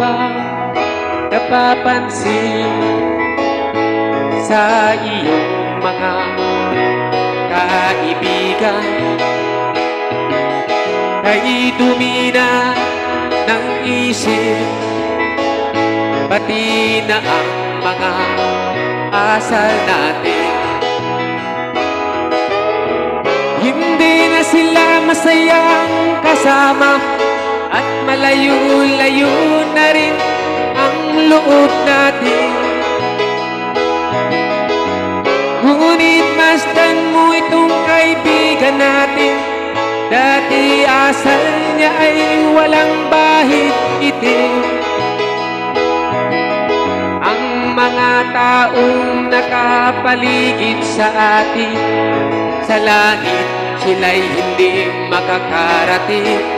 bang napapansin sa iyong mga kaibigan? Kay dumi na ng isip, pati na ang mga asal natin. Hindi na sila masayang kasama, at malayo-layo na rin ang loob natin. Ngunit masdan mo itong kaibigan natin, dati asal niya ay walang bahid itim. Ang mga taong nakapaligid sa atin, sa langit sila'y hindi makakarating.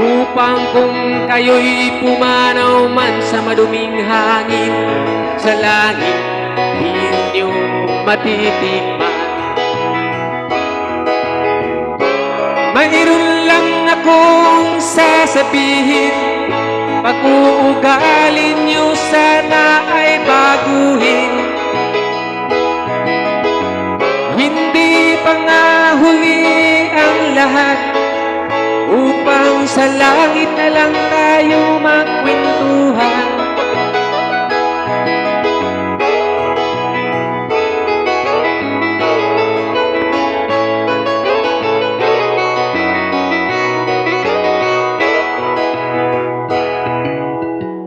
Upang kung kayo'y pumanaw man sa maduming hangin, sa langit di ninyo matitikman. Mayroon lang akong sasabihin, pag-uugali nyo sana ay baguhin. Hindi pa nga huli ang lahat, upang sa langit na lang tayo magkwentuhan.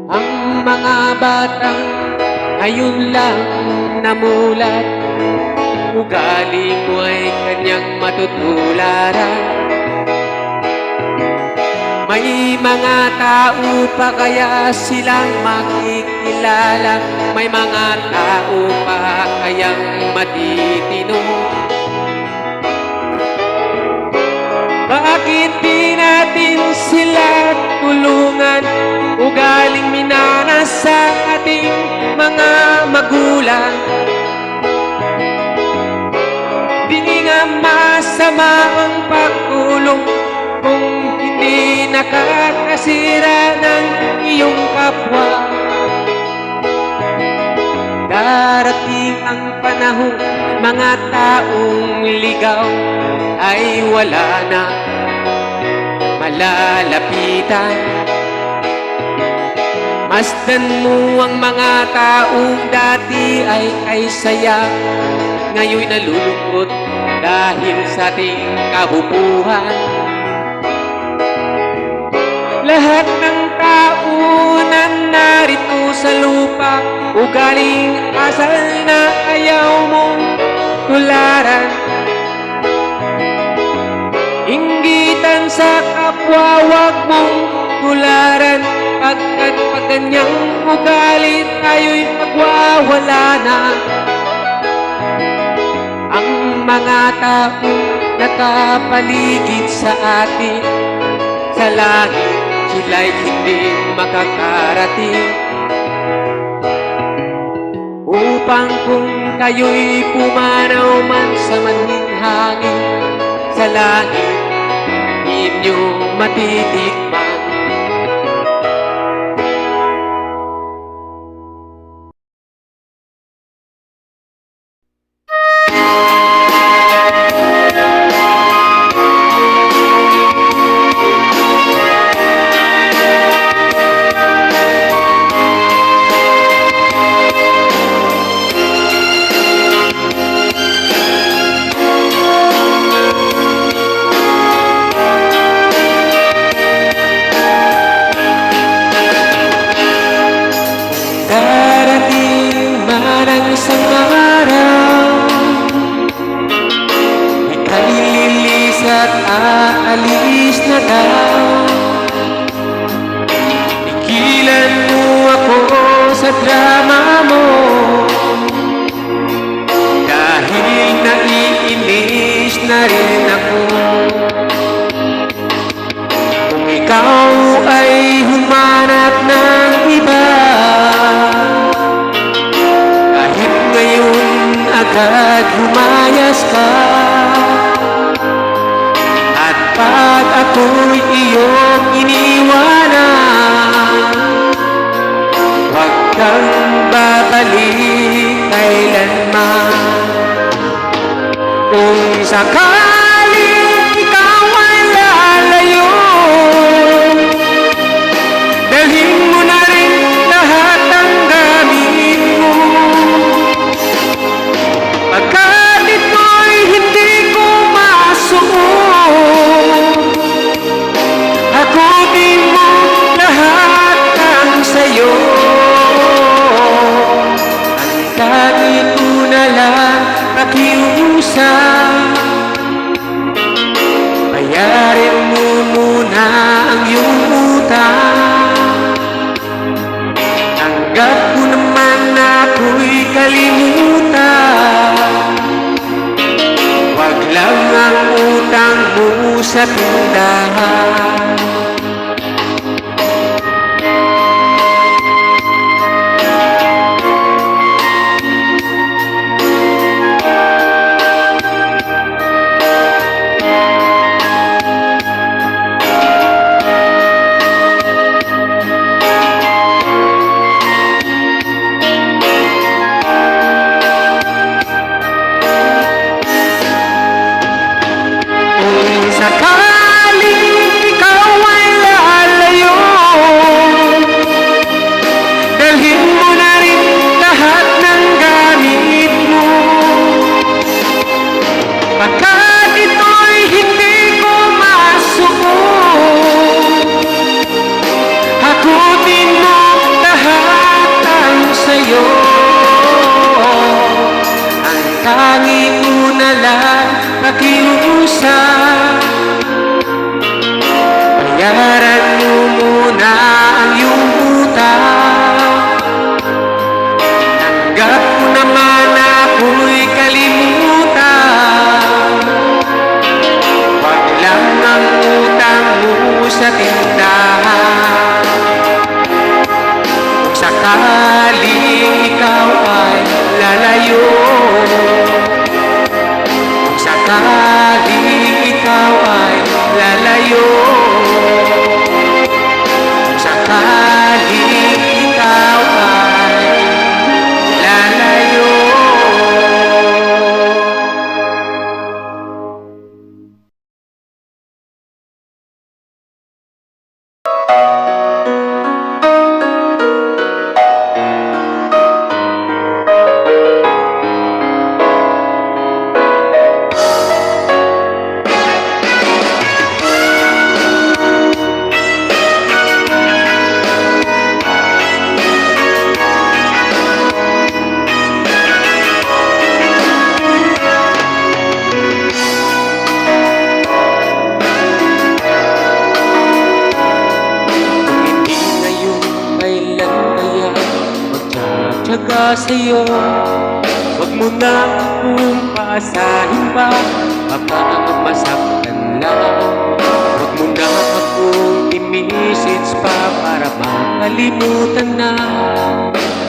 Ang mga batang ngayon lang namulat, ugali mo ay kanyang matutularan. May mga tao pa kaya silang makikilala, may mga tao pa kayang matitino. Bakit di natin sila tulungan, ugaling minanas sa ating mga magulang? Di nga masama ang pagtulong kung hindi nakakasira ng iyong kapwa. Darating ang panahon, mga taong ligaw ay wala na malalapitan. Masdan mo ang mga taong dati ay saya, ngayon nalulungkot dahil sa ating kabubuhan. Lahat ng tao na narito sa lupa, ugaling asal na ayaw mong tularan. Inggitan sa kapwa, wag mong tularan, pagkat pag ganyang ugali tayo'y magwawala na. Ang mga tao nakapaligid sa atin, sa langit sila'y hindi makakarating. Upang kung kayo'y pumanaw man sa manhing hangin, sa langit ninyo matitikman. Aalis na daw, igilan mo ako sa drama mo, dahil naiinis na rin ako. Kung ikaw ay humanap ng iba, kahit ngayon agad lumayas ka. Pag ako'y iyong iniwan, sakaling ikaw ay lalayo, dalhin mo na rin lahat ng gamit mo. Pagkat ito'y hindi ko masuot, hakutin mo lahat ng sayo. Ang tanging ko na lang pakiusap, bayarin mo muna ang iyong utang. Tanggap ko naman na ako'y kalimutan, wag lang ang utang mo sa tindahan. Sakaling ikaw ay lalayo, dalhin mo na rin lahat ng gamit mo. Pagkat ito'y hindi ko masuot, hakutin mo lahat ang sayo. Ang tanging ko na lang pakiusap, bayaran mo muna ang iyong utang. Tanggap ko naman na ako'y kalimutan, wag lang ang utang mo sa tindahan. Kung sakaling ikaw ay lalayo, kung sakaling ikaw ay lalayo, kung sakaling ikaw ay lalayo. Magtsatsaga sa'yo, wag mo na akong paasahin pa, baka masaktan lang. Wag mo na akong i-message pa para makalimutan na.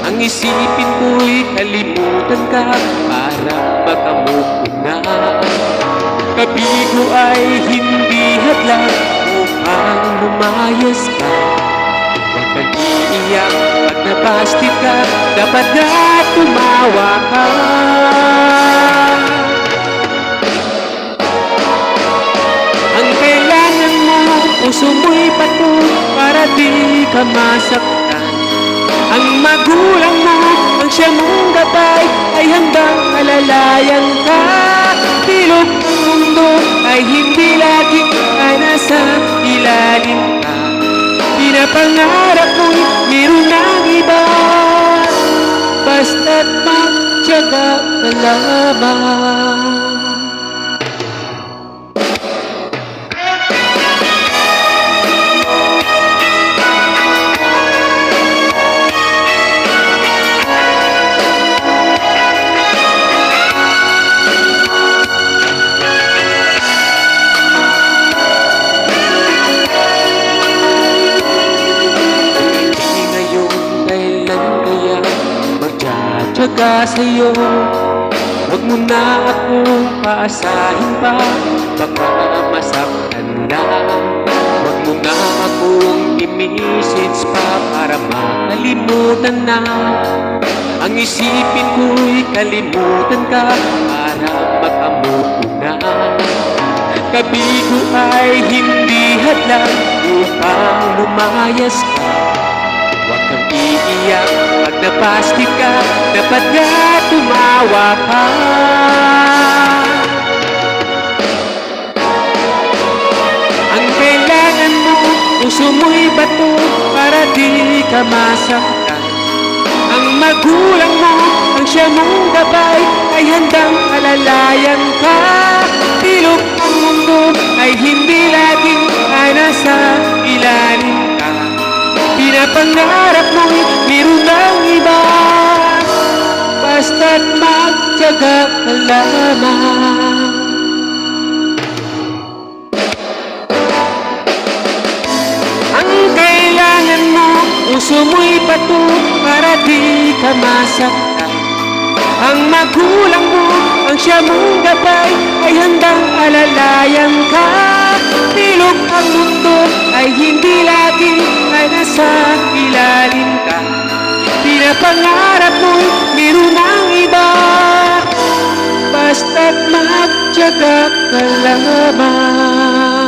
Ang isipin ko'y kalimutan ka para makamove na. Kabigo ay hindi hadlang upang lumayas ka. Huwag kang iiyak pag napastit ka, dapat na tumawa ka. Ang kailangan mo, puso mo'y pato para di ka masaktan. Ang magulang mo, ang siya mong gabay ay hanggang alalayan ka. Bilog ng mundo ay hindi laging ay nasa ilalim ka. Pinapangarap mo'y meron ng iba, basta't magtiyaga ka lamang. Magtsatsaga sa'yo, wag mo na akong paasahin pa, baka masaktan lang. Wag mo na akong i-message pa para makalimutan na. Ang isipin ko'y kalimutan ka para makamove na. Kabigo ay hindi hadlang upang lumayas ka. Huwag kang iiyak pag napastik ka, dapat na tumawa ka. Ang kailangan mo, puso mo'y bato para di ka masaktan. Ang magulang mo, ang siya mong gabay, ay handang alalayan ka. Bilog ang mundo ay hindi laging ay nasa ilalim ka. Pinapangarap mo'y meron ng iba, basta't magtiyaga ka lamang. Ang kailangan mo, puso mo'y bato para di ka masaktan. Ang magulang mo, ang siya mong gabay, ay handang alalayan ka. Bilog ang mundo ay hindi lagi ay nasa ilalim ka. Pinapangarap mo'y meron ng iba, basta't magtiyaga ka lamang.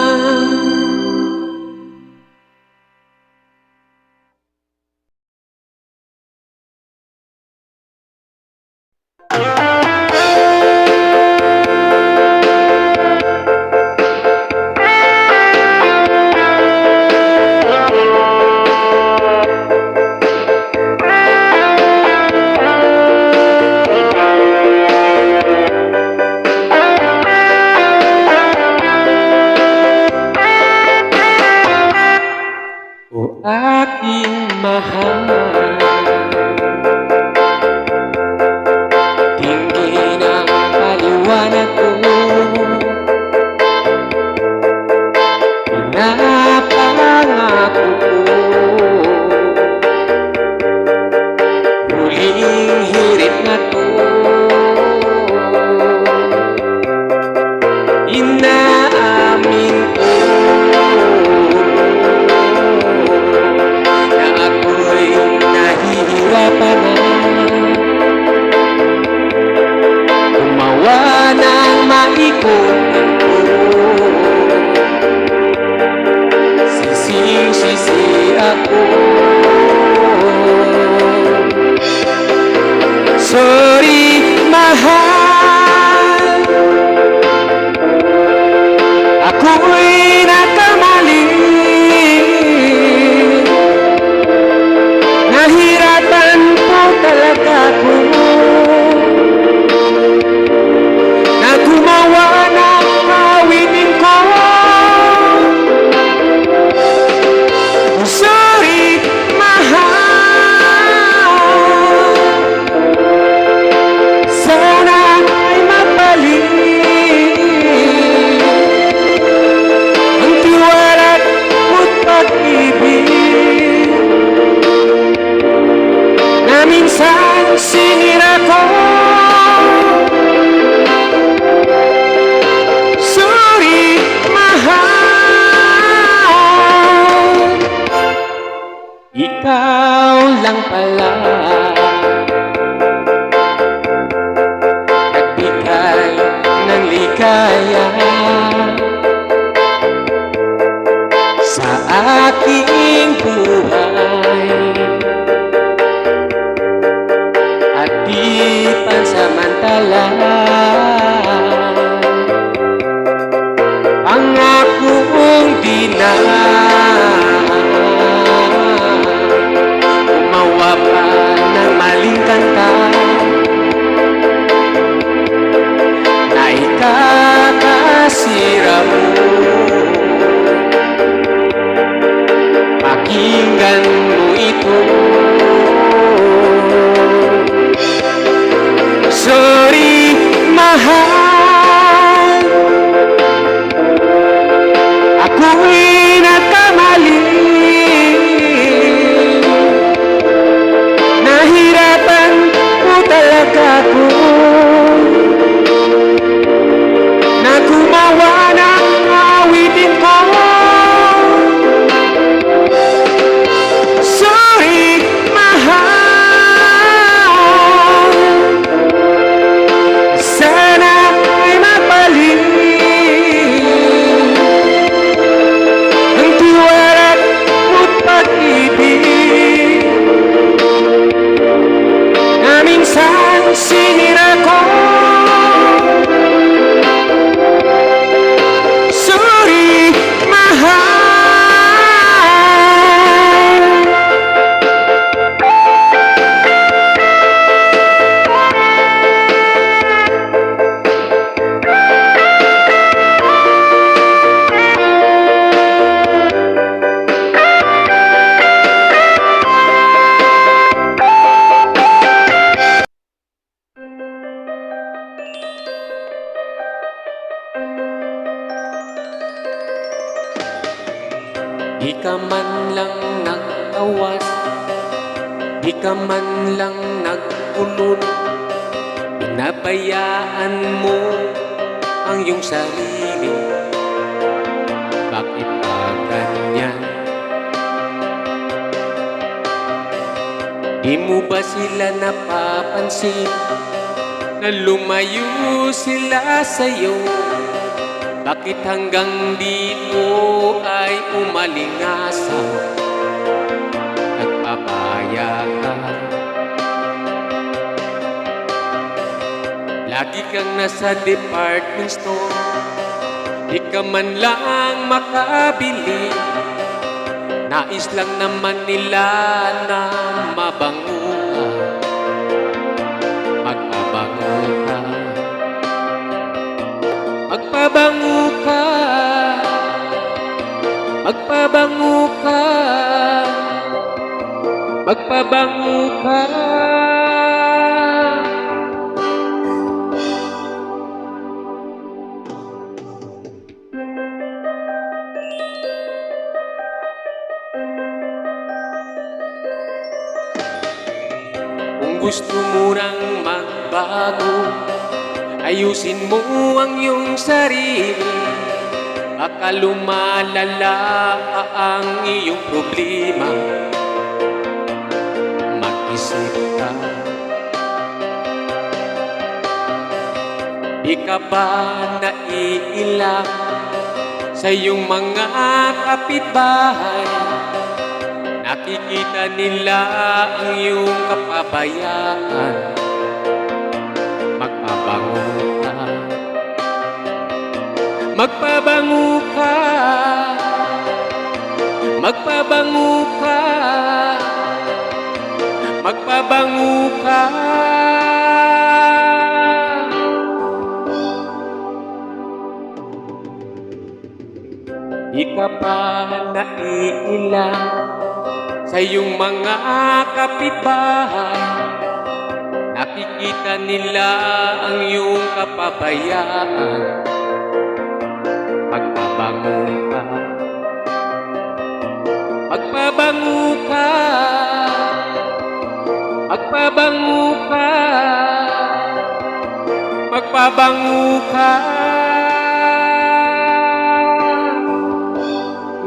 O aking mahal, tingin ang paliwanag ko. Pinapangako ko, huling hirit na to. Inaamin ko nahihirapan na gumawa ng maikutan ko. Sising-sisi ako. Sorry, mahal, ako'y nagkamali. Nahirapan po talaga ako na gumawa ng awitin ko. Sorry, mahal, sana ay magbalik ang tiwala't mo't pag-ibig na minsan sinira ko. Sorry, mahal, ikaw lang pala nagbigay ng ligaya sa aking buhay. At di pansamantala, pangako kong di na gumawa pa ng maling kanta na ikakasira mo. Pakinggan mo ito. Sorry, mahal, ako'y nagkamali. Nahirapan po talaga ako na gumawa ng awitin ko. Sorry, lang nagtawas, di ka man lang nagkulot. Pinabayaan mo ang iyong sarili, bakit ba ganyan? Di mo ba sila napapansin na lumayo sila sa'yo? Bakit hanggang dito ay umalingasaw? Nagpapaya ka, lagi kang nasa department store, di ka man lang makabili. Nais lang naman nila na mabango ka, magpabango ka, magpabango ka, magpabango ka, magpabango ka. Kung gusto mo nang magbago, ayusin mo ang iyong sarili, baka lumalala pa ang iyong problema. Mag-isip ka, di ka ba naiilang sa iyong mga kapitbahay? Nakikita nila ang iyong kapabayaan. Magpabango ka, magpabango ka, magpabango ka, magpabango ka. Di ka pa naiilang sa iyong mga kapitbahay? Nakikita nila ang iyong kapabayaan. Magpabango ka, magpabango ka, magpabango ka, magpabango ka.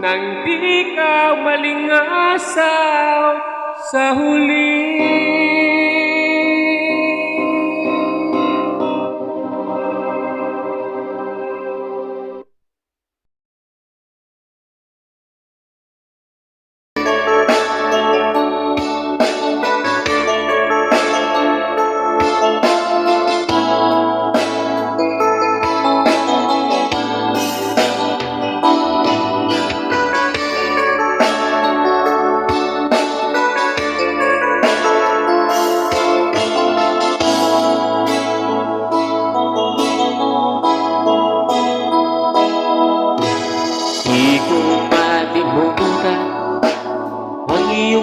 Nang di ka malingasaw sa huli.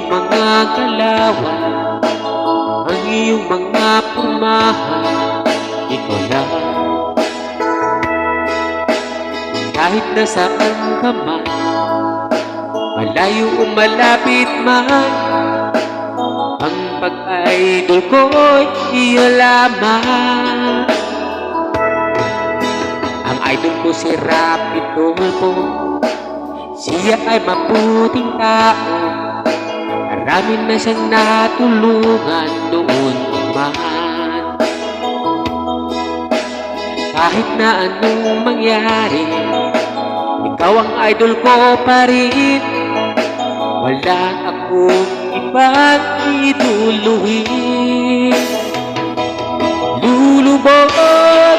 Mga galawan, ang iyong mga pumahan, ikaw lang. Kahit nasaan ka man, malayo o malapit man, ang pag-idol ko'y iyo lamang. Ang idol ko si Rapi Tulfo, siya ay mabuting tao. Marami na siyang natulungan noon man. Kahit na anong mangyari, ikaw ang idol ko pa rin. Wala akong ibang iduluhin. Lulubog,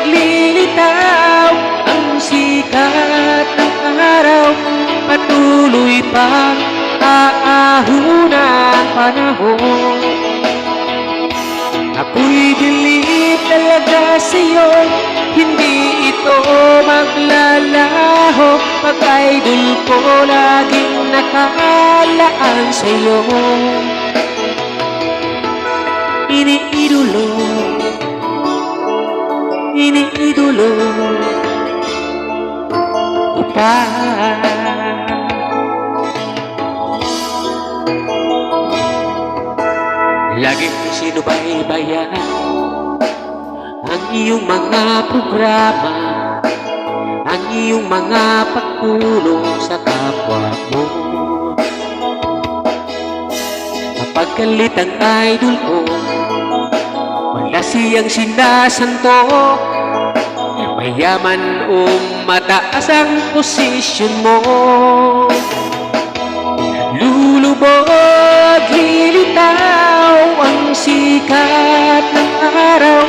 lilitaw ang sikat ng araw, patuloy pang aahon ang panahon. Ako'y bilib talaga sa'yo, hindi ito maglalaho. Pag-idol ko laging nakalaan sa'yo. Iniidolo, iniidolo kita. Laging sinubaybayan ang iyong mga programa, ang iyong mga pagtulong sa kapwa mo. Kapag galit ang idol ko, wala siyang sinasanto. Mayaman o mataas ang posisyon mo, lulubog, lilitaw ang sikat ng araw,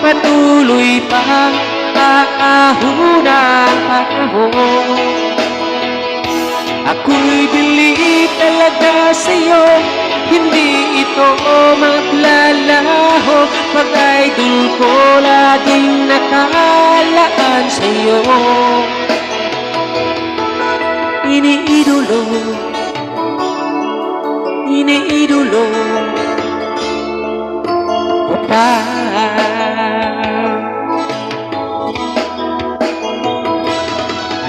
patuloy pang aahon ang panahon. Ako'y believe talaga sa'yo, hindi ito maglalaho. Pag-idol ko laging nakalaan sa'yo. Iniidolo, iniidolo kita.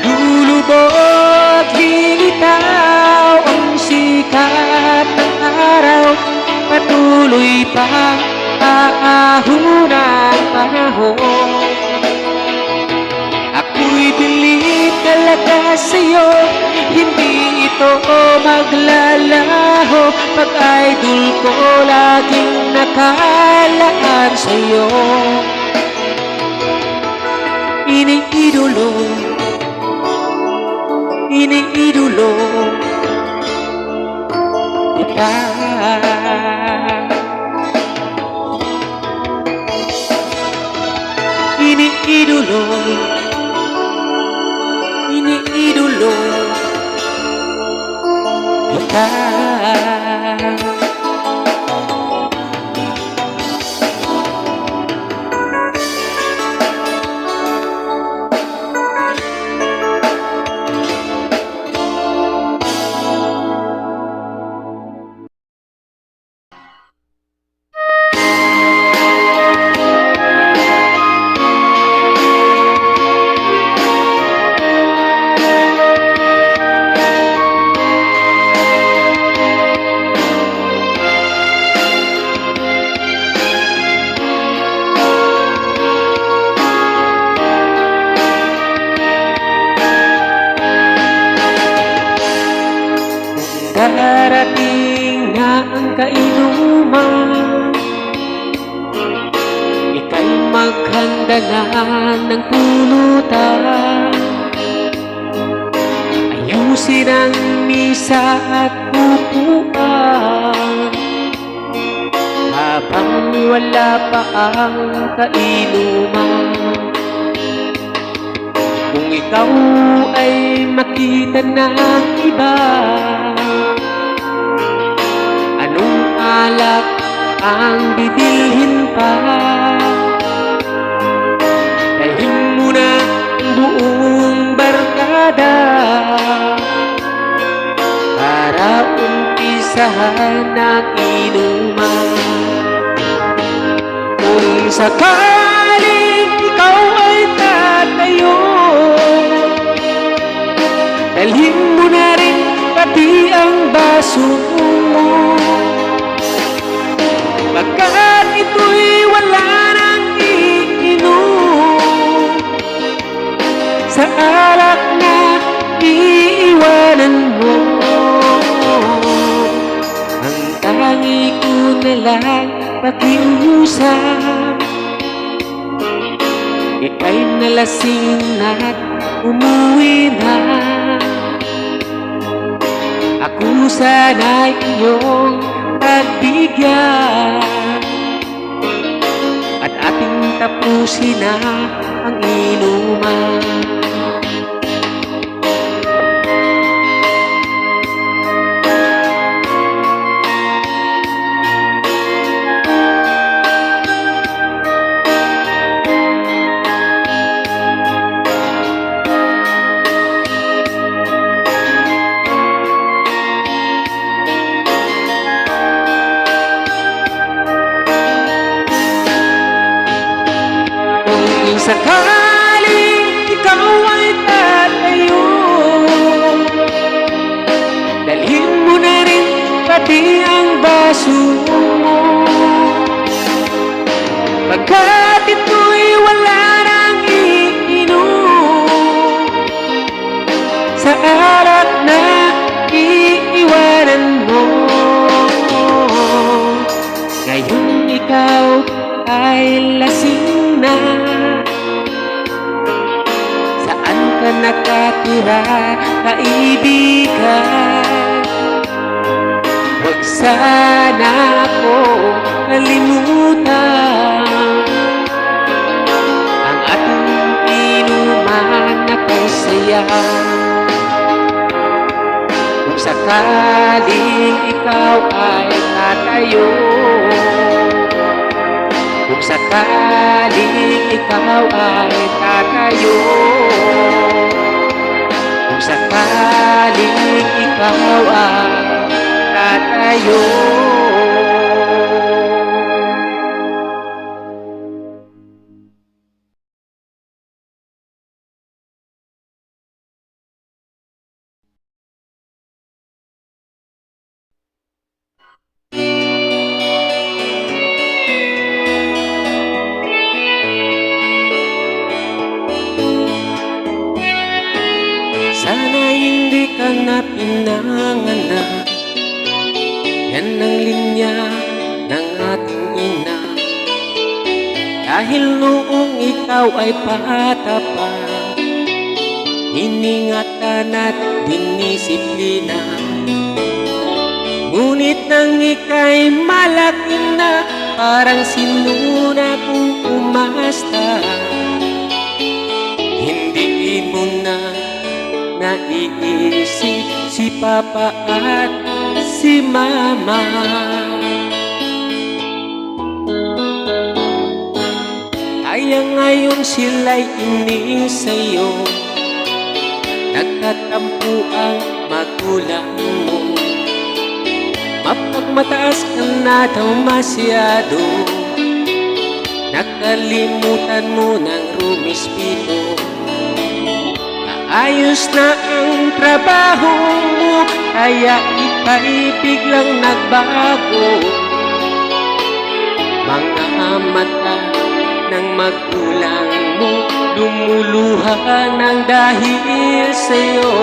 Lulubog, lilitaw ang sikat ng araw, patuloy pang aahon ang panahon. Ako'y believe talaga sa'yo, hindi ito maglalaho. Pag-idol ko laging nakalaan sa'yo. Iniidolo, iniidolo kita. Iniidolo, iniidolo kita. Darating na ang kainuman, ika'y maghanda na ng pulutan. Ayusin ang misa at upuan, habang wala pa ang kainuman. Kung ikaw ay makita ng iba, anong alak ang bibilhin pa? Dalhin mo na ang buong barkada para umpisahan ang inuman. Kung sakaling ikaw ay tatayo, dalhin mo na rin pati ang baso mo, pagkat ito'y wala nang iinom sa alak na iiwanan mo. Ang tangi ko na lang pakiusap, ika'y nalasing na't umuwi na. Ako sana'y iyong pagbigyan at ating tapusin na ang inuman. Kung sakaling ikaw ay tatayo, dalhin mo na rin pati ang baso mo, ay lasing na? Saan ka nakatira, kaibigan? Huwag sana ako kalimutan ang ating inuman na kasaya. Kung sakaling ikaw ay tatayo, kung sakaling ikaw ay tatayo, kung sakaling ikaw ay tatayo. Sana hindi ka na pinanganak. Yan ang linya ng ating ina. Dahil noong ikaw ay bata pa, iningatan at dinisiplina. Ngunit nang ika'y malaki na, parang sinuna kung umasta. Hindi mo na naiisip si Papa at si Mama. Kaya ngayon sila'y inis sa'yo, nagtatampo ang magulang mo. Mapagmataas ka na daw masyado, nakalimutan mo ng rumispito. Ayos na ang trabaho mo, kaya ika'y biglang nagbago. Mga mata ng magulang mo lumuluha ng dahil sa'yo.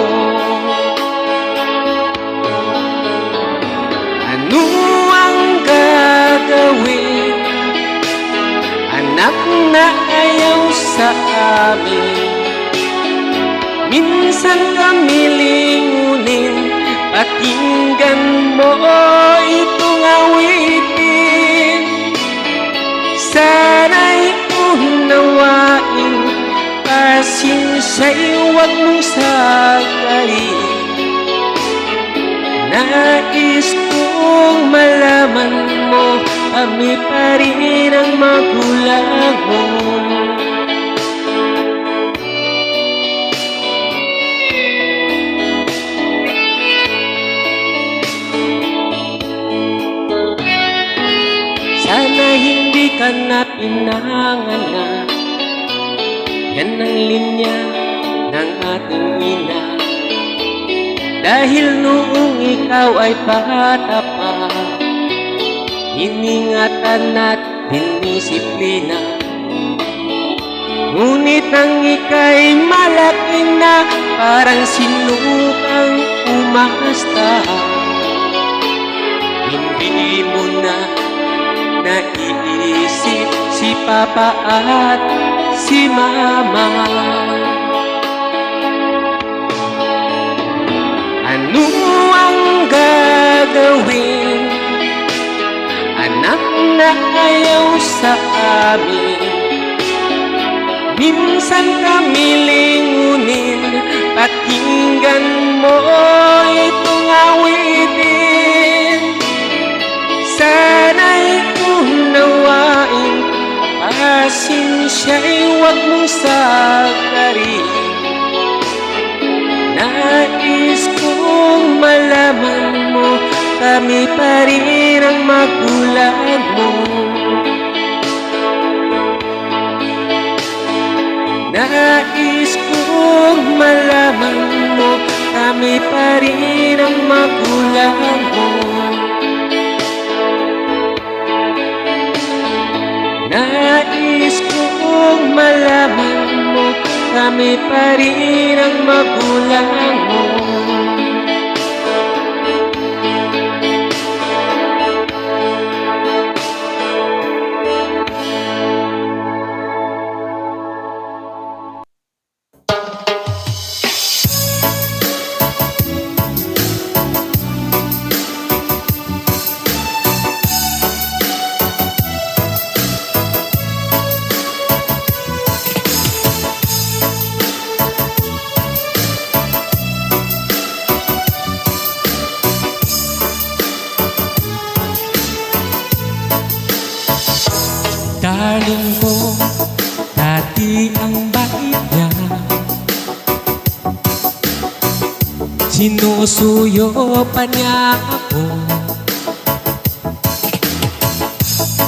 Ano ang gagawin, anak na ayaw sa amin? Minsan kami lingunin, pakinggan mo itong awitin. Sana'y unawain, pasensya'y huwag mong sagarin. Nais kong malaman mo, kami pa rin ang magulang mo. Sana hindi ka na pinanganak. Yan ang linya ng ating ina. Dahil noong ikaw ay bata pa, iningatan at dinisiplina. Ngunit nang ika'y malaki na, parang sinukang umasta. Hindi mo na naiisip si Papa at si Mama. Ano ang gagawin, anak na ayaw sa amin? Minsan kami lingunin, pakinggan mo itong awitin. Sana'y unawain, pasensya'y huwag mong sagarin. Nais kong malaman mo, kami pa rin ang magulang mo. Nais kong malaman mo, kami pa rin ang magulang mo. Nais kong malaman mo, kami pa rin ang magulang mo. darling ko, dati ang bait niya. Sinusuyo pa niya ako.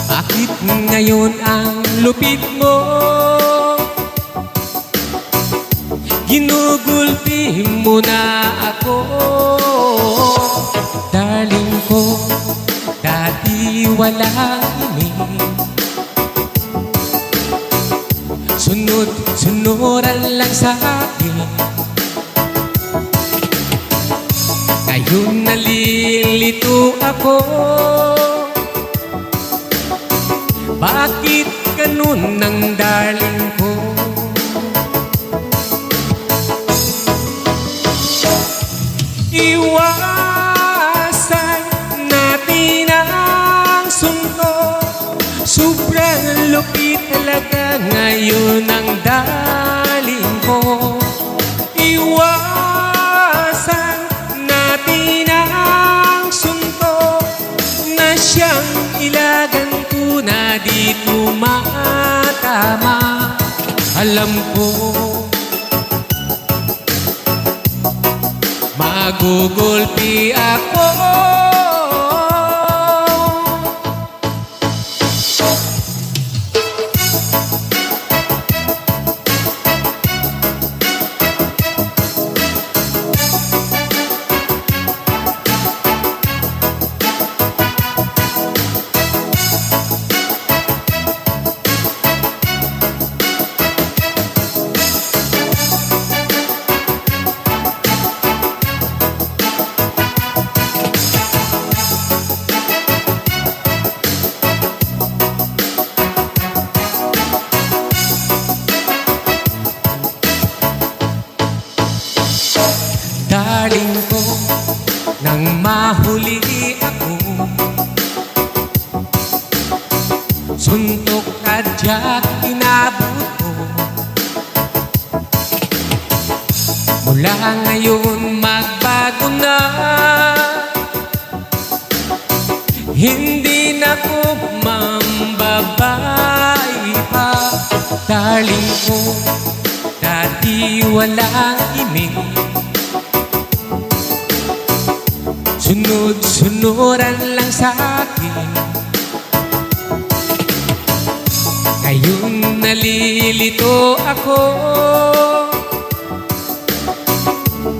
Bakit ngayon ang lupit mo? Ginugulpi mo na ako. Darling ko, dati walang inig. Sunod-sunuran lang sa akin. Ngayon nalilito ako. Bakit ganun ang darling ko? Iwasan natin ang suntok. Sobrang lupit talaga ngayon ang darling ko. Iwasan natin ang suntok na siyang ilagan ko na di tumatama. Alam ko magugulpi ako. Darling ko, nang mahuli ako, suntok kadyak inabot ko. Mula ngayon magbago na, hindi na ko mambabae pa. Darling ko, dati walang imig. Sunod-sunuran lang sa akin. Ngayon nalilito ako.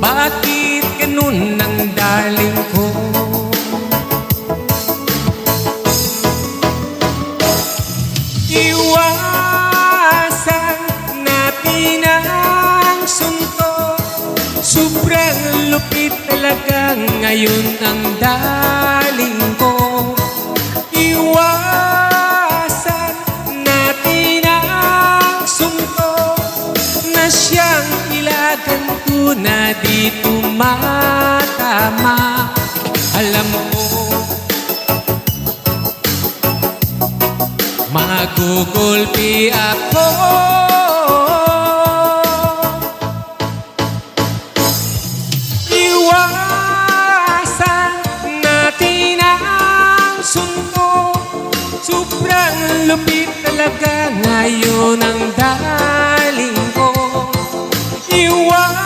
Bakit ganun ang darling ko? Iwasan natin ang suntok. Sobrang lupit talaga ngayon ang darling ko. Iwasan natin ang suntok na siyang ilagan ko na di tumatama. Alam mo magugulpi ako. Sobrang lupit talaga ngayon ang darling ko. Iwasan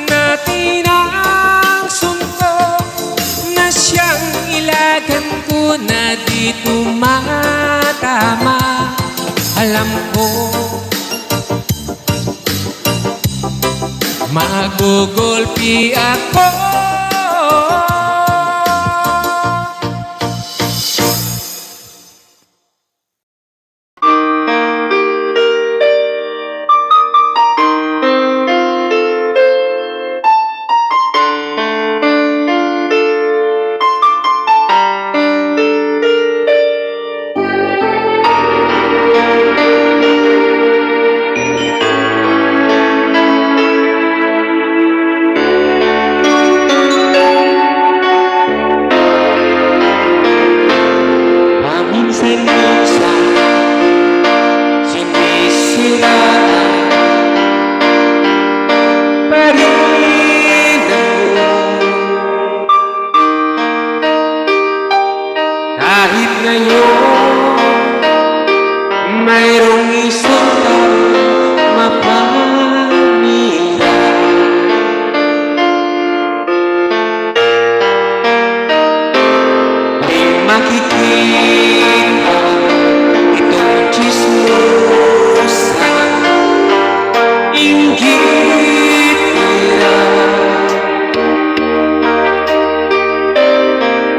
natin ang suntok na siyang ilagan ko na di tumatama. Alam ko magugulpi ako. Kahit ngayon mayroong isang tao mapamira. Di makikita itong chismosa, inggit, ira,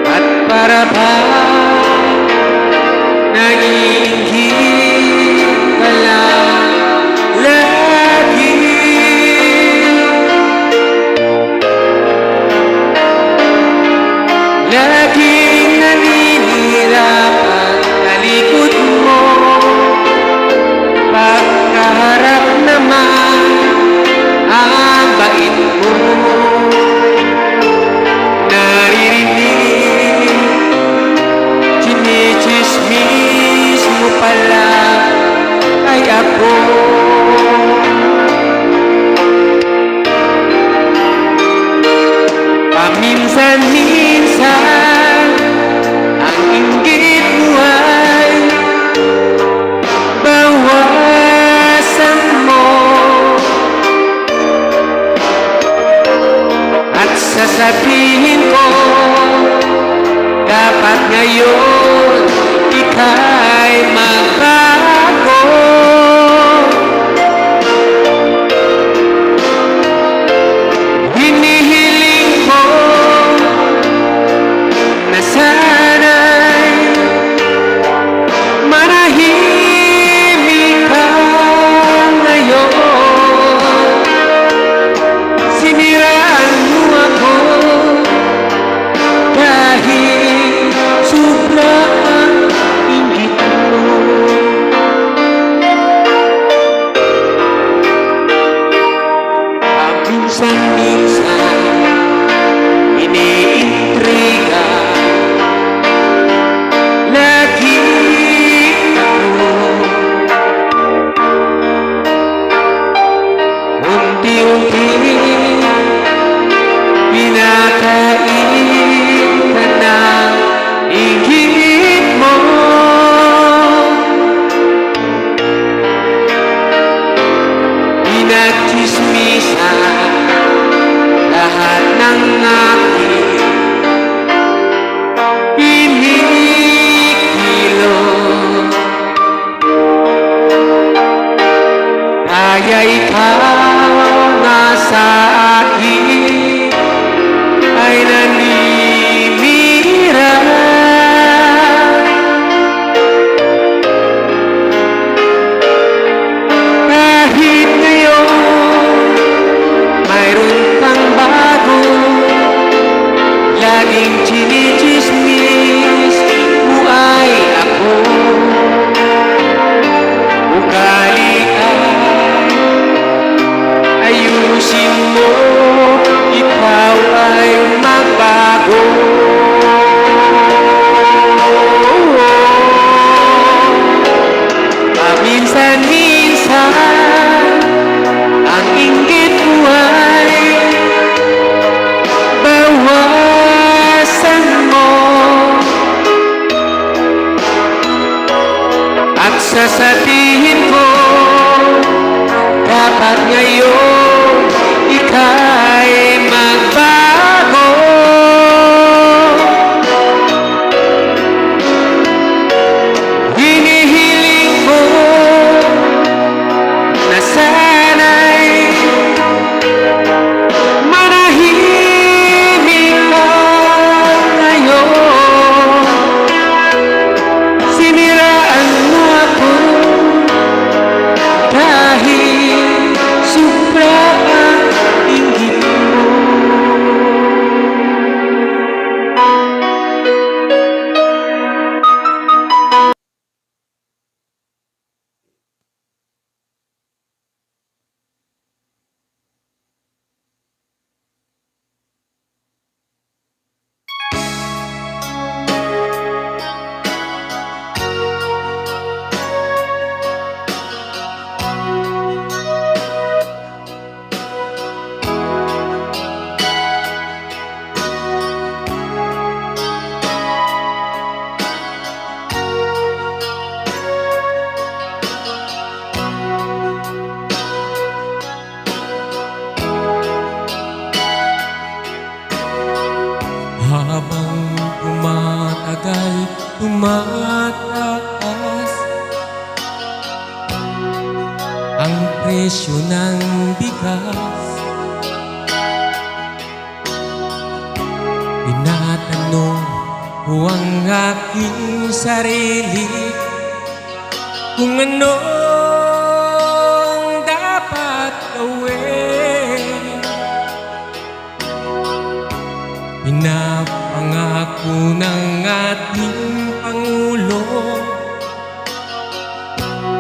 at para ba nag-iinggit ka lang lagi? Laging naninirapan talikod mo, pagkaharap naman ang bait mo. Naririnig, chinichismis mo pala ay ako. Paminsan-minsan ang inggit mo ay bawasan mo, at sasabihin ko, dapat ngayon ika'y magbago. Hinihiling ko na sana'y manahimik ka ngayon. Siniraan mo ako dahil sobra ang inggit mo. Paminsan-minsan iniintriga lagi ako. Unti-unti pinakain ka ng inggit mo. Pinagchismisan lahat ng aking kinikilo. Kaya ikaw na sa akin ay naninira. Kahit ngayon mayroon kang bago, laging chinichismis mo ay ako. Ugali ay ayusin mo, ikaw ay magbago. Paminsan-minsan ang inggit mo ay bawasan mo, at sasabihin ko, dapat ngayon ika'y magbago. Hinihiling ko na sana'y manahimik ka ngayon. Siniraan mo ako dahil sobra tumataas ang presyo ng bigas. Tinatanong ko ang aking sarili kung anong dapat gawin. Pinapangako ng ating Pangulo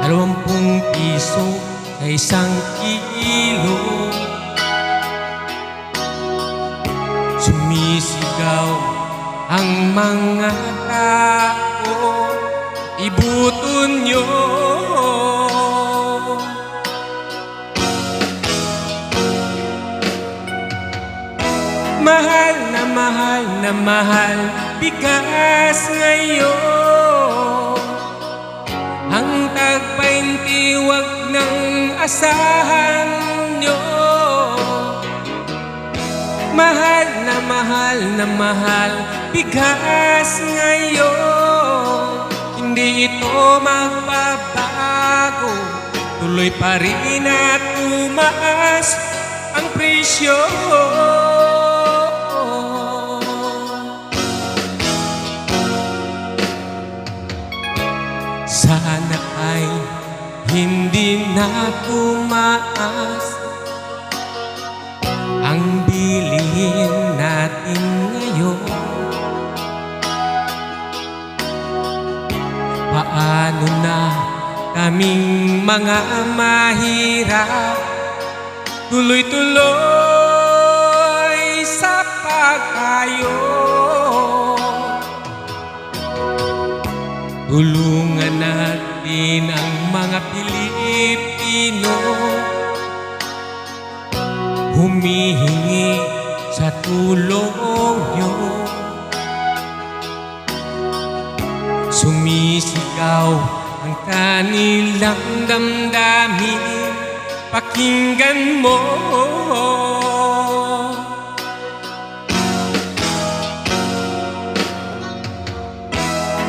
20 piso sa isang kilo. Sumisigaw ang mga tao, ibuto nyo. Mahal na mahal na mahal bigas ngayon. Ang tag-20 wag nang asahan nyo. Mahal na mahal na mahal bigas ngayon. Hindi ito magbabago, tuloy pa rin at tumaas ang presyo. Sana ay hindi na tumaas ang bilihin natin ngayon. Paano na kaming mga mahirap tuloy-tuloy sa pagkayo? Tulungan natin ang mga Pilipino, humihingi sa tulong nyo. Sumisigaw ang kanilang damdamin, pakinggan mo.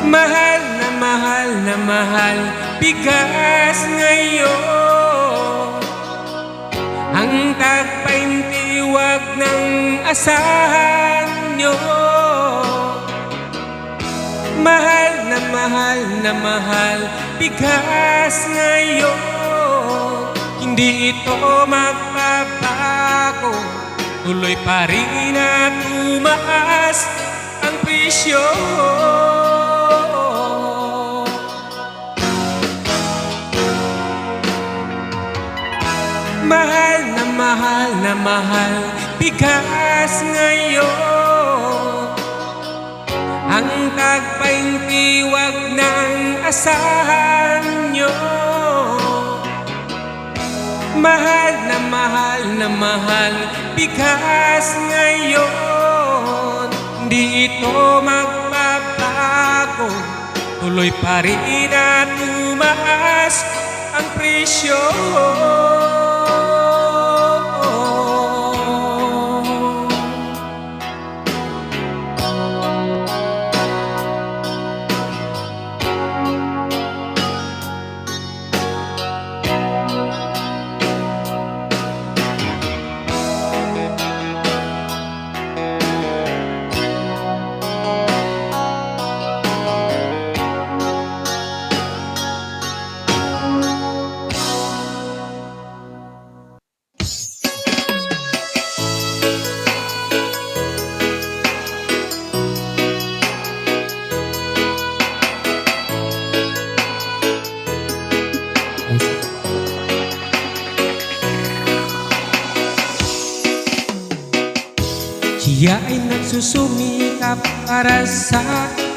Mahal na mahal na mahal bigas ngayon. Ang tag-20 wag nang asahan nyo. Mahal na mahal bigas ngayon. Hindi ito magbabago, tuloy pa rin at tumaas ang presyo. Mahal na mahal bigas ngayon. Ang tag-20 wag nang asahan nyo. Mahal na mahal bigas ngayon. Hindi ito magbabago, tuloy pa rin at tumaas ang presyo. Siya ay nagsusumikap para sa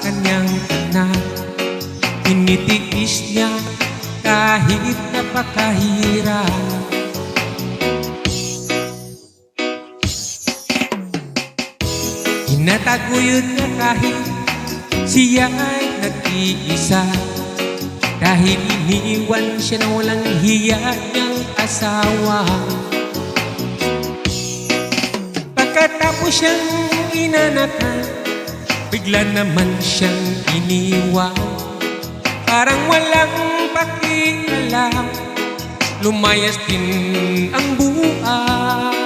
kanyang anak. Tinitiis niya kahit napakahirap. Inataguyod niya kahit siya ay nag-iisa. Dahil iniwan siya na walang hiya niyang asawa. Pagkatapos siyang inanakan, bigla naman siyang iniwan. Parang walang pakialam, lumayas din ang buhay.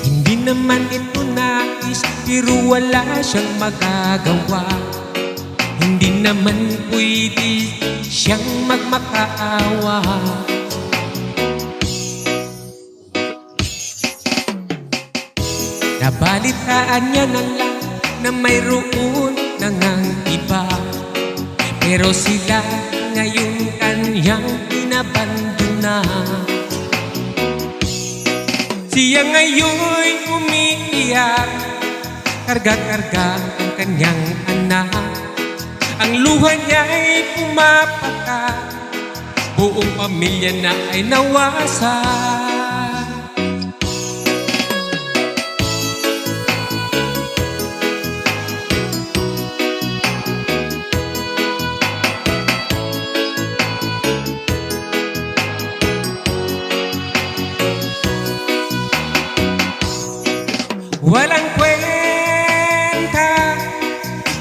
Hindi naman ito nais, pero wala siyang magagawa. Hindi naman pwede siyang magmakaawa. Nabalitaan niya na lang na mayroon na ngang iba, pero sila ngayon kanyang inabandona. Siya ngayon'y umiiyak, karga-karga ang kanyang anak. Ang luha niya'y pumapatak, buong pamilya na ay nawasak. Walang kwenta,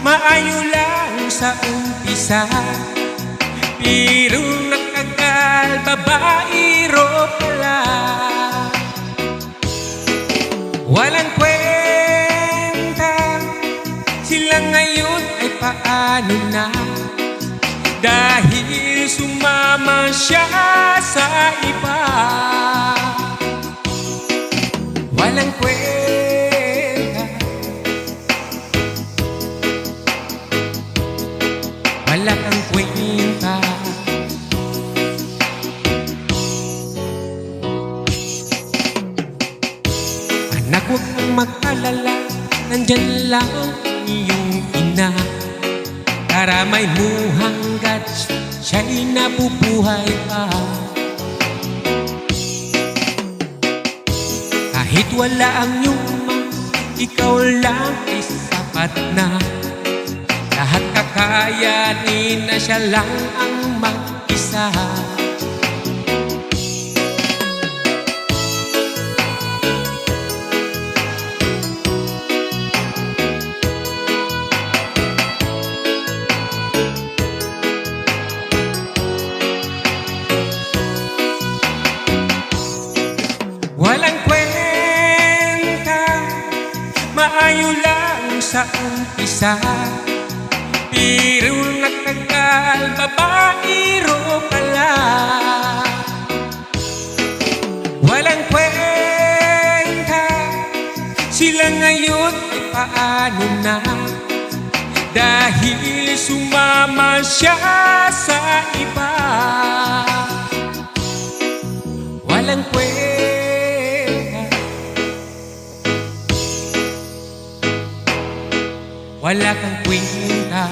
maayo lang sa umpisa, pero nagtagal, babaero pala. Walang kwenta, sila ngayon ay paano na, dahil sumama siya sa iba. Walang kwenta, wala kang kwenta. Anak, huwag kang mag-alala, nandyan lang ang iyong ina. Karamay mo hanggat siya'y nabubuhay pa. Kahit wala ang yuman, ikaw lang ay sapat na. Lahat kakayanin na, siya lang ang mag-isa. Walang kwenta, maayo lang sa umpisa, pero nagtagal, babaero pala. Walang kwenta, sila ngayon ay paano na, dahil sumama siya sa iba. Walang kwenta, wala kang kwenta.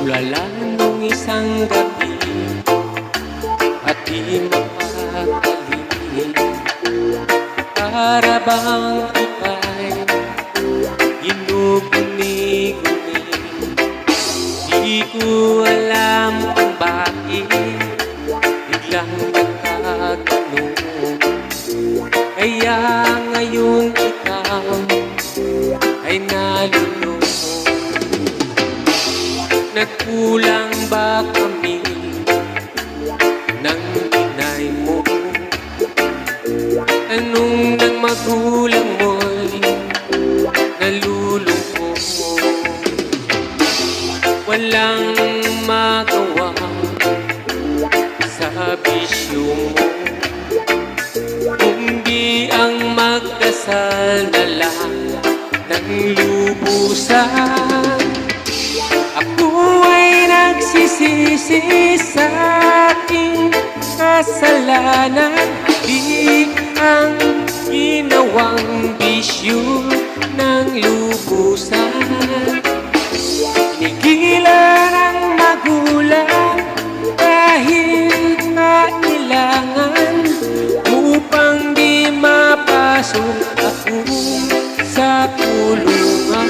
Ulala nung isang gabi at di mapakali, para bang ika'y ginuguni-guni. Di ko alam kung bakit biglang nagkaganon, kaya ngayon ikaw ay nalulung. Nagkulang ba kami nang dinay mo? Tanong ng magulang mo'y nalulungkot. Walang magawa sa bisyo mo, kundi ang magdasal na lang ng lubusan. Ako nagsisisi sa aking kasalanan, di ang ginawang bisyo ng lubusan. Pinigilan ang magulang dahil kailangan upang di mapasok ako sa kulungan.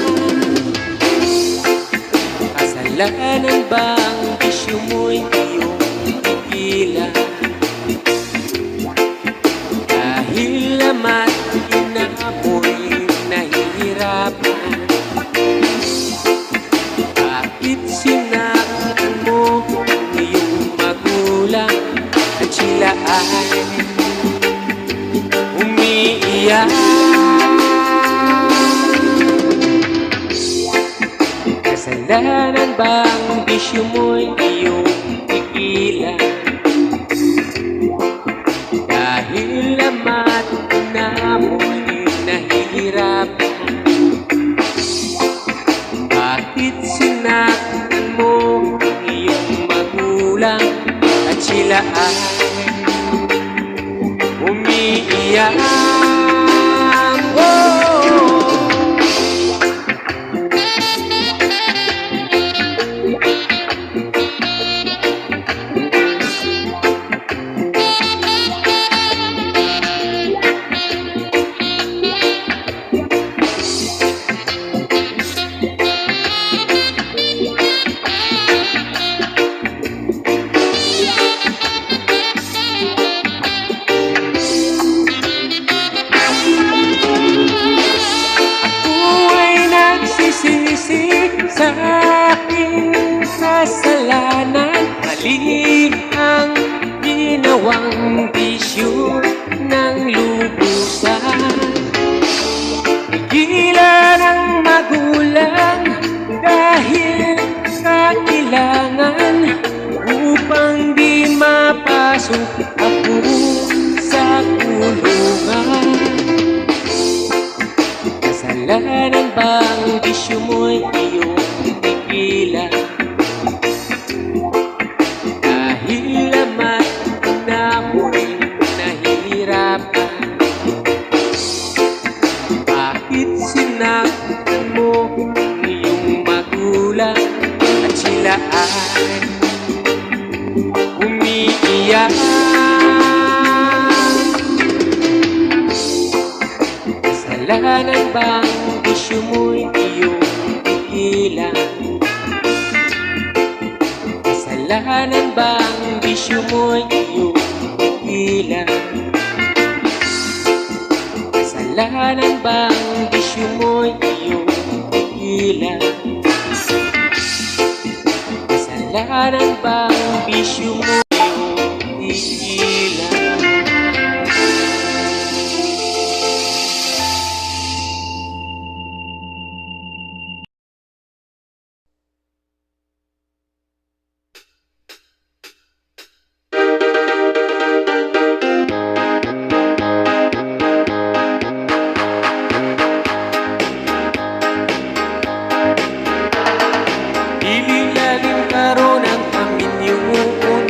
Kasalanan ba ang bisyo mo'y iyong pigilan? Dahil naman ina mo'y nahihirapan, bakit sinaktan mo ang iyong magulang at sila ay umiiyak? Kasalanan ba ang bisyo mo'y iyong pigilan? Dahil naman na mo'y nahihirapan, bakit sinaktan mo ang iyong magulang at sila ay umiiyak? Sa aking kasalanan, mali ang ginawang bisyo ng lubusan. Pigilan ang magulang dahil kailangan upang di mapasok ako sa kulungan. Kasalanan ba ang bisyo mo'y iyong pigilan? Dahil naman na mo'y nahihirapan, bakit sinaktan mo ang iyong magulang at sila ay umiiyak? Kasalanan ba ang bisyo mo'y iyong pigilan? Kasalanan ba ang bisyo mo'y iyong pigilan? Kasalanan ba ang bisyo mo'y iyong pigilan? Kasalanan ba ang bisyo mo'y iyong pigilan? Ililalim karon ang paminyuon,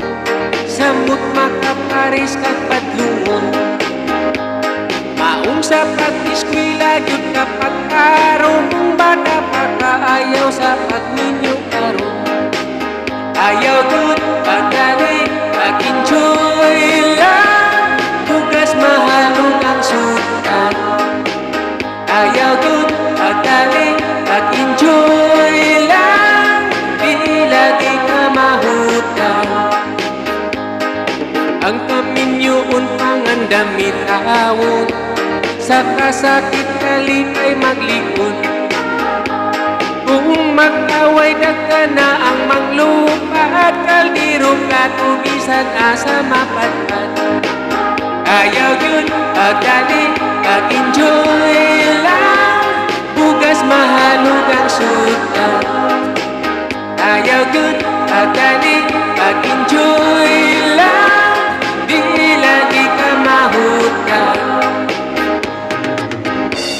samot makaparis kag padlungon. Maong sa pag-eskwela gyud kapag karon, bata pa kaayaw sa pagninyo karon. Ayaw gud pagdali, pag-enjoy lang, bugas mahalong ang sudan. Ayaw gud pagdali, pag-enjoy lang, lagi ka mahutan. Ang kaminyoon pangandamit awon, sa kasakit kalikay maglikod. Kung mag-away dagka na ang manglupad, kaldiro katubisan asa mapatpat. Ayaw yun pagdali, pag-enjoy lang, bugas mahalog ang sudan. Ayaw good, pagdali, pag-enjoy lang, di lagi ka mahutan.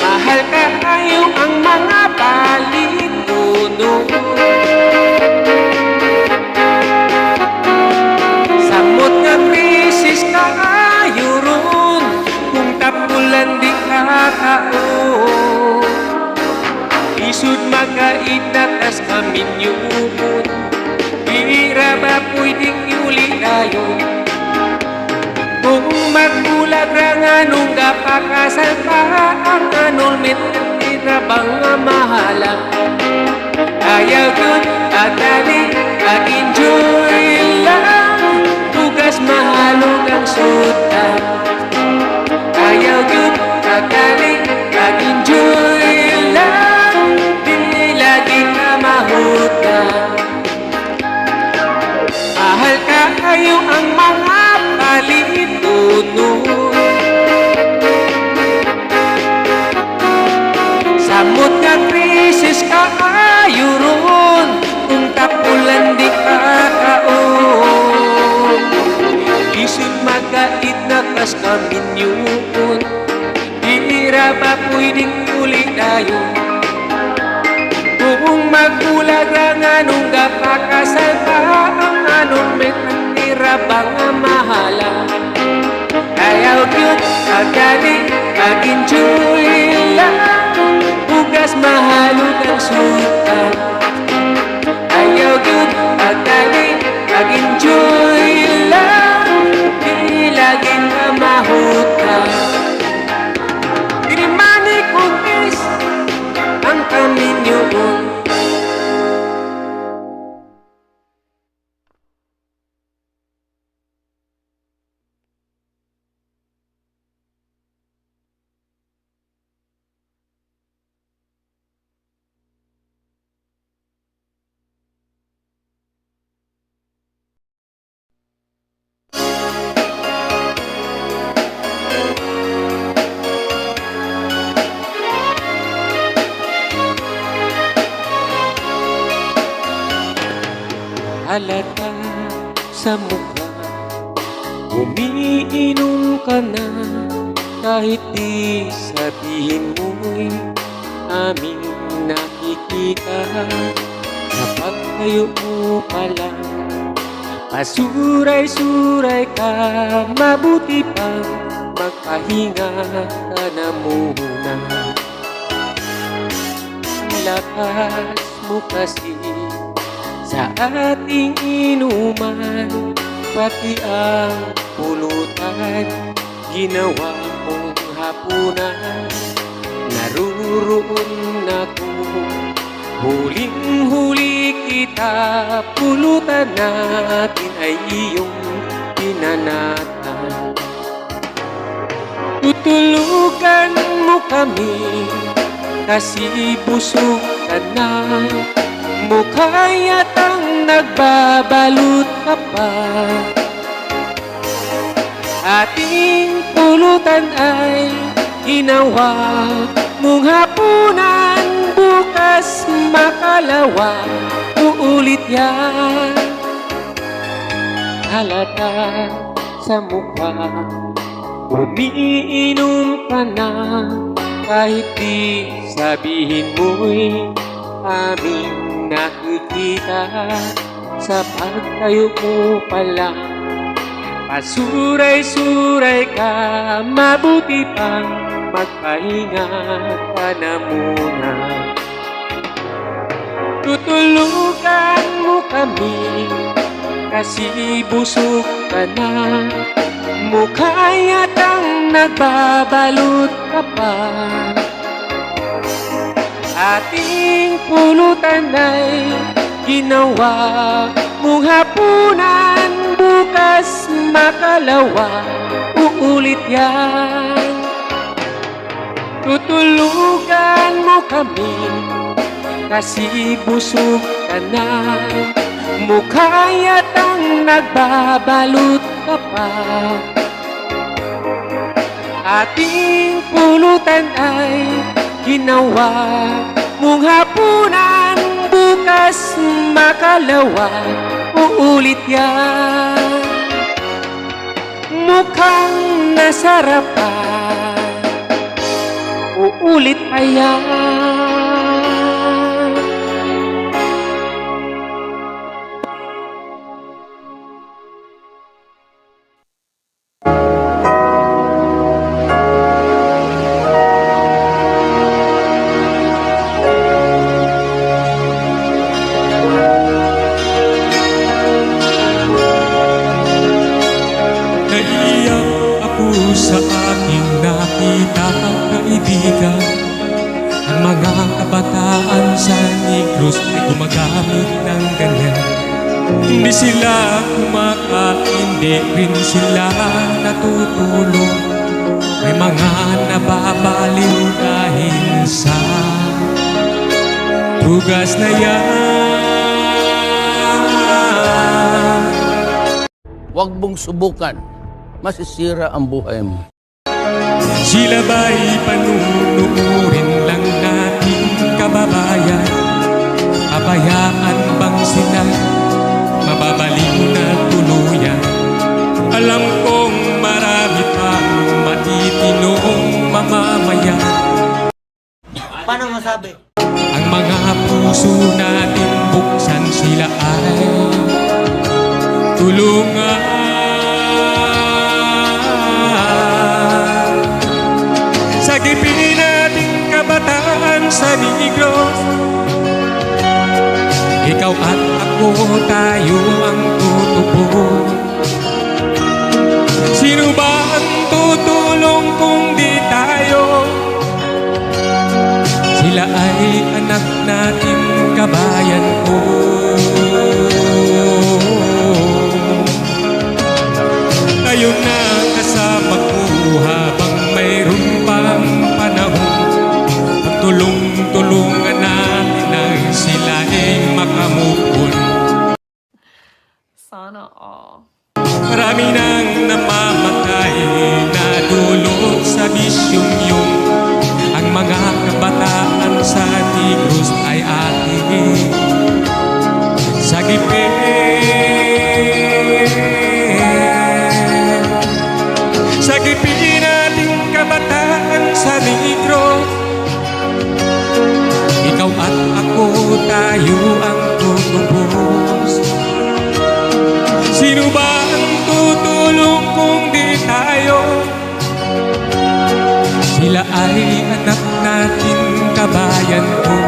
Mahal ka kayo ang mga palikuno, Bira ba pwedeng iuli tayo? Kung magbulag ra nga nung gapakasal pa ang annulment, tira bang nga mahala? Ayaw yun, agdali, ag-enjoy lang. Bugas mahalog ang suta. Ayaw yun, agdali, ag-enjoy lang. Di lagi ka mahuta. Mahal kayo ang mga palitunod. Samot nga krisis kaayo ron, kung tapulan di ka kaon. Isip magkait na kas kaminyon, bihira ba pwedeng uli tayo? Kung magbulag ra nga nung gapakasal pa ang annulment, tira bang nga mahala? Ayaw yun, agdali, ag-enjoy lang. Bugas mahalog ang suta. Ayaw yun, agdali, ag-enjoy lang. Di lagi na mahuta. Dinimani kontes ang kaminyon. Halata sa mukha, umiinom ka na, kahit di sabihin mo'y aming nakikita. Kapag tayo mo pala, pasuray-suray ka, mabuti pang magpahinga ka na muna. Lakas mo kasi sa ating inuman, pati ang pulutan, ginawa mong hapunan. Naruroon ako, huling-huli kita, pulutan natin ay iyong pinanatan. Tutulugan mo kami, kasi busog ka na. Mukha yatang nagbabalot ka pa. Ating pulutan ay ginawa mong hapunan, bukas makalawa, uulit yan. Halata sa mukha, umiinom ka na, kahit di sabihin mo'y aming nakikita. Sa pagtayo mo pala, pasuray-suray ka, mabuti pang magpahinga ka na muna. Tutulugan mo kami, kasi busog ka na. Mukha yatang nagbabalot ka pa. Ating pulutan ay ginawa mong hapunan, bukas makalawa, uulit yan. Tutulugan mo kami, kasi busog ka na. Mukha yatang nagbabalot ka pa. Ating pulutan ay ginawa mong hapunan, bukas makalawa, uulit yan. Mukhang nasarapan, uulit pa yan. sa aking nakita, kaibigan, ang mga kabataan sa Negros ay gumagamit ng ganyan. Hindi sila kumakain, di rin sila natutulog. May mga nababaliw dahil sa tugas na yan. Huwag mong subukan. Masisira ang buhay mo. Sila ba'y panunurin lang nating kababayan? Kabayaan bang sila mababaliw na tuluyan? Alam kong marami pang matitinong mamamayan. Paano masabi? Ang mga puso natin buksan, sila ay tulungan. Sagipin natin kabataan sa Negros. Ikaw at ako, tayo ang tutubo. Sino ba ang tutulong kung di tayo? Sila ay anak natin, kabayan ko. Tayo na kasama ko habang mayroon pang panahon. Pagtulong-tulungan natin ang sila ay makamukon. Sana all. Marami nang namamatay na dulot sa bisyong yun. Ang mga kabataan sa Negros ay ating sagipin. Sagipin natin kabataan sa Negros. Ikaw at ako, tayo ang tutubos. Sino ba ang tutulong kung di tayo? Sila ay anak natin, kabayan ko.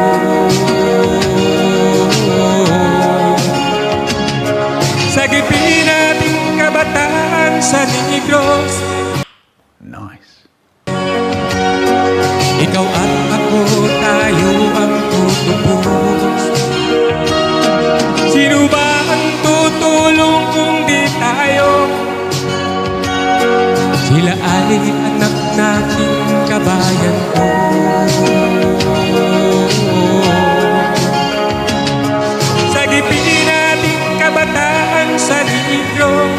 Sagipin natin kabataan sa Negros. Nice. Ikaw at ako, tayo ang tutubos. Sino ba ang tutulong kung di tayo? Sila ay anak natin, kabayan ko. Sagipin natin kabataan sa Negros.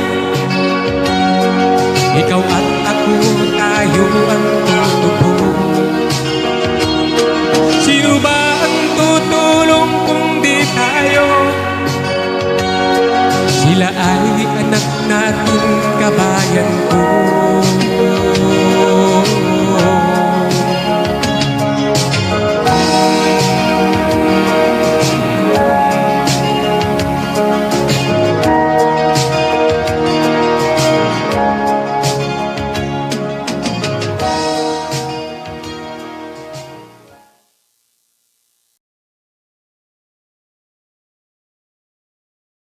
Ikaw at ako, tayo ang tutubos. Sino ba ang tutulong kung di tayo? Sila ay anak natin, kabayan ko.